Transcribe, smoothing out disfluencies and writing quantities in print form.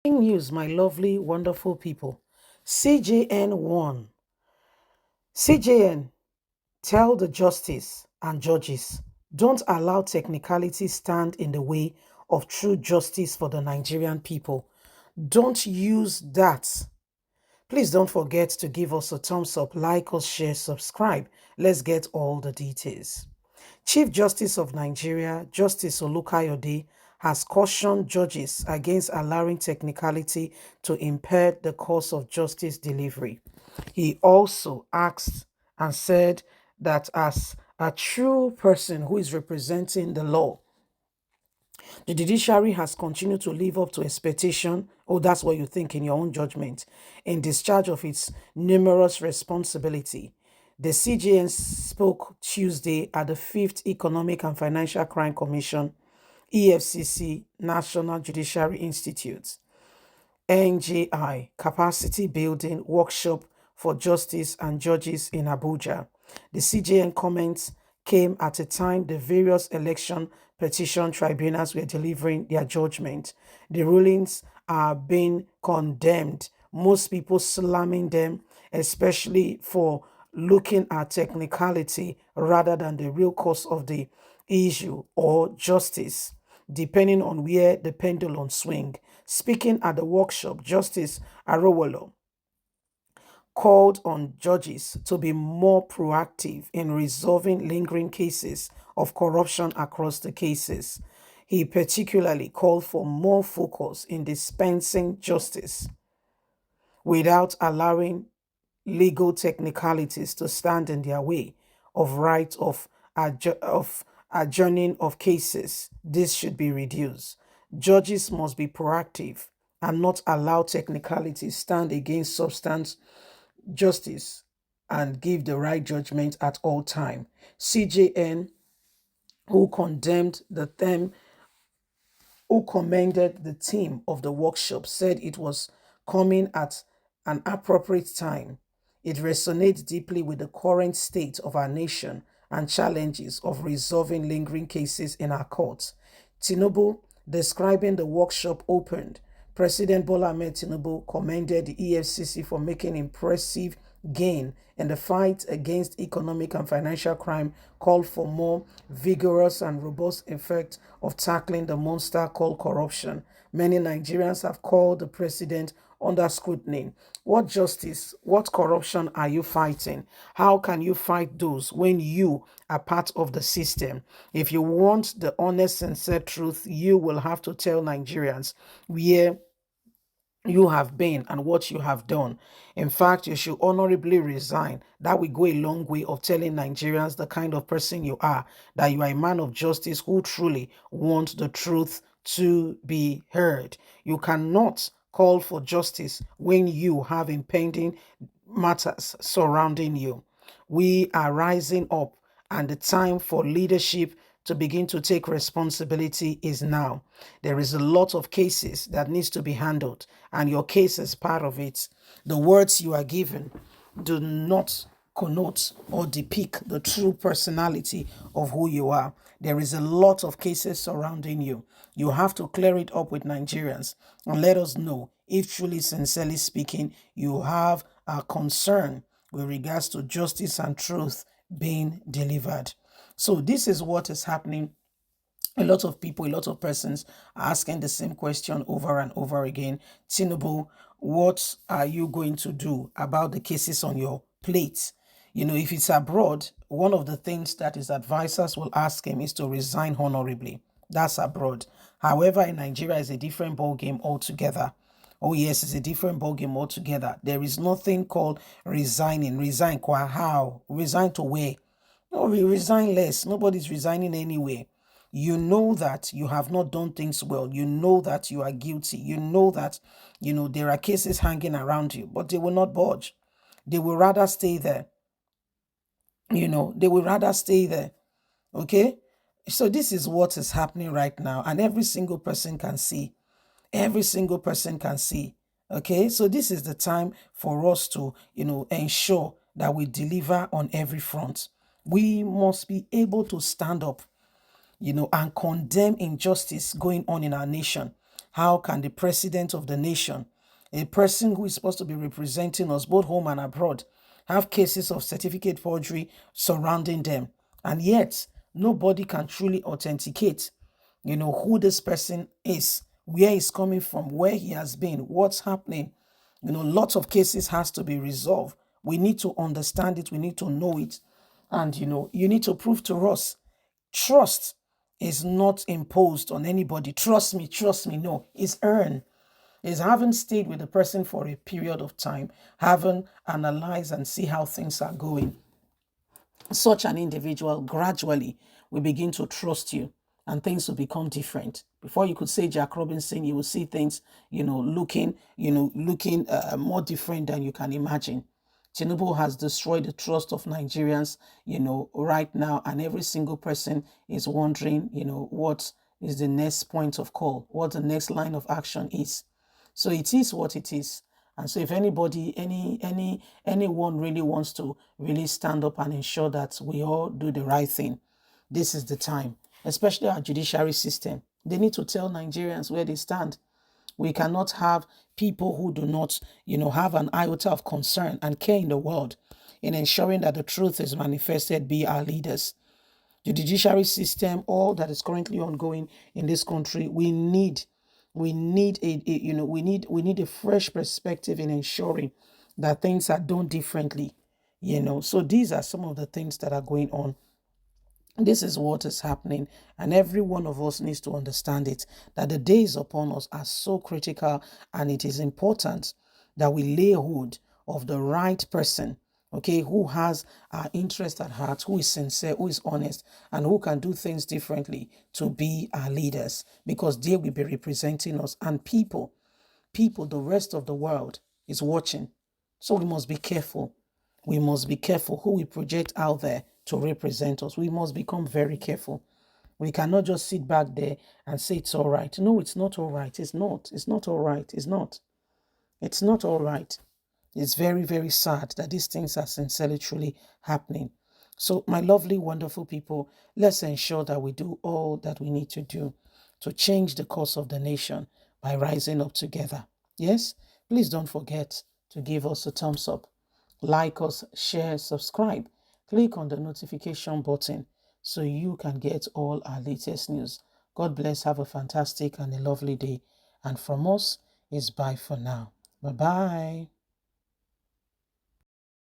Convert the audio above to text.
News, my lovely, wonderful people. CJN won. CJN, tell the justice and judges, don't allow technicality stand in the way of true justice for the Nigerian people. Don't use that. Please don't forget to give us a thumbs up, like us, share, subscribe. Let's get all the details. Chief Justice of Nigeria, Justice Olukayode, has cautioned judges against allowing technicality to impair the course of justice delivery. He also asked and said that as a true person who is representing the law, the judiciary has continued to live up to expectation. Oh, that's what you think in your own judgment. In discharge of its numerous responsibility. The CJN spoke Tuesday at the 5th Economic and Financial Crime Commission, EFCC, National Judiciary Institute, NJI, Capacity Building Workshop for Justice and Judges in Abuja. The CJN comments came at a time the various election petition tribunals were delivering their judgment. The rulings are being condemned, most people slamming them, especially for looking at technicality rather than the real cause of the issue or justice, depending on where the pendulum swing. Speaking at the workshop, Justice Arowolo called on judges to be more proactive in resolving lingering cases of corruption across the cases. He particularly called for more focus in dispensing justice without allowing legal technicalities to stand in their way of right of adjourning of cases. This should be reduced. Judges must be proactive and not allow technicalities stand against substance justice and give the right judgment at all time. CJN, who condemned the theme who commended the team of the workshop, said it was coming at an appropriate time. It resonates deeply with the current state of our nation and challenges of resolving lingering cases in our courts. Tinubu, describing the workshop opened, President Bola Ahmed Tinubu commended the EFCC for making impressive gain in the fight against economic and financial crime, called for more vigorous and robust effect of tackling the monster called corruption. Many Nigerians have called the president under scrutiny. What justice, what corruption are you fighting? How can you fight those when you are part of the system? If you want the honest, sincere truth, you will have to tell Nigerians where you have been and what you have done. In fact, you should honorably resign. That will go a long way of telling Nigerians the kind of person you are, that you are a man of justice who truly wants the truth to be heard. You cannot call for justice when you have impending matters surrounding you. We are rising up, and the time for leadership to begin to take responsibility is now. There is a lot of cases that needs to be handled, and your case is part of it. The words you are given do not connote or depict the true personality of who you are. There is a lot of cases surrounding you. You have to clear it up with Nigerians and let us know if truly, sincerely speaking, you have a concern with regards to justice and truth being delivered. So this is what is happening. A lot of people, a lot of persons are asking the same question over and over again. Tinubu, what are you going to do about the cases on your plate? You know, if it's abroad, one of the things that his advisors will ask him is to resign honorably. That's abroad. However, in Nigeria, it's a different ball game altogether. Oh yes, it's a different ballgame altogether. There is nothing called resigning. Resign qua how? Resign to where? No, we resign less. Nobody's resigning anywhere. You know that you have not done things well. You know that you are guilty. You know that, there are cases hanging around you, but they will not budge. They will rather stay there. They will rather stay there. Okay? So this is what is happening right now, and every single person can see. Every single person can see. Okay, so this is the time for us to, ensure that we deliver on every front. We must be able to stand up, and condemn injustice going on in our nation. How can the president of the nation, a person who is supposed to be representing us both home and abroad, have cases of certificate forgery surrounding them? And yet, nobody can truly authenticate, who this person is, where he's coming from, where he has been, what's happening. Lots of cases has to be resolved. We need to understand it. We need to know it. And, you need to prove to us. Trust is not imposed on anybody. Trust me, trust me. No, it's earned. Is having stayed with the person for a period of time, having analyzed and see how things are going. Such an individual gradually will begin to trust you and things will become different. Before you could say Jack Robinson, you will see things, looking more different than you can imagine. Tinubu has destroyed the trust of Nigerians, right now, and every single person is wondering, what is the next point of call, what the next line of action is. So it is what it is. And so if anybody, anyone really wants to really stand up and ensure that we all do the right thing, this is the time, especially our judiciary system. They need to tell Nigerians where they stand. We cannot have people who do not, have an iota of concern and care in the world in ensuring that the truth is manifested be our leaders. The judiciary system, all that is currently ongoing in this country, we need a fresh perspective in ensuring that things are done differently. So these are some of the things that are going on. This is what is happening, and every one of us needs to understand it, that the days upon us are so critical, and it is important that we lay hold of the right person, okay, who has our interest at heart, who is sincere, who is honest, and who can do things differently to be our leaders, because they will be representing us, and people, the rest of the world is watching. So we must be careful. We must be careful who we project out there to represent us. We must become very careful. We cannot just sit back there and say it's all right. No, it's not all right. It's not. It's not all right. It's not. It's not all right. It's very, very sad that these things are sincerely, truly happening. So, my lovely, wonderful people, let's ensure that we do all that we need to do to change the course of the nation by rising up together. Yes? Please don't forget to give us a thumbs up. Like us, share, subscribe. Click on the notification button so you can get all our latest news. God bless. Have a fantastic and a lovely day. And from us is bye for now. Bye-bye.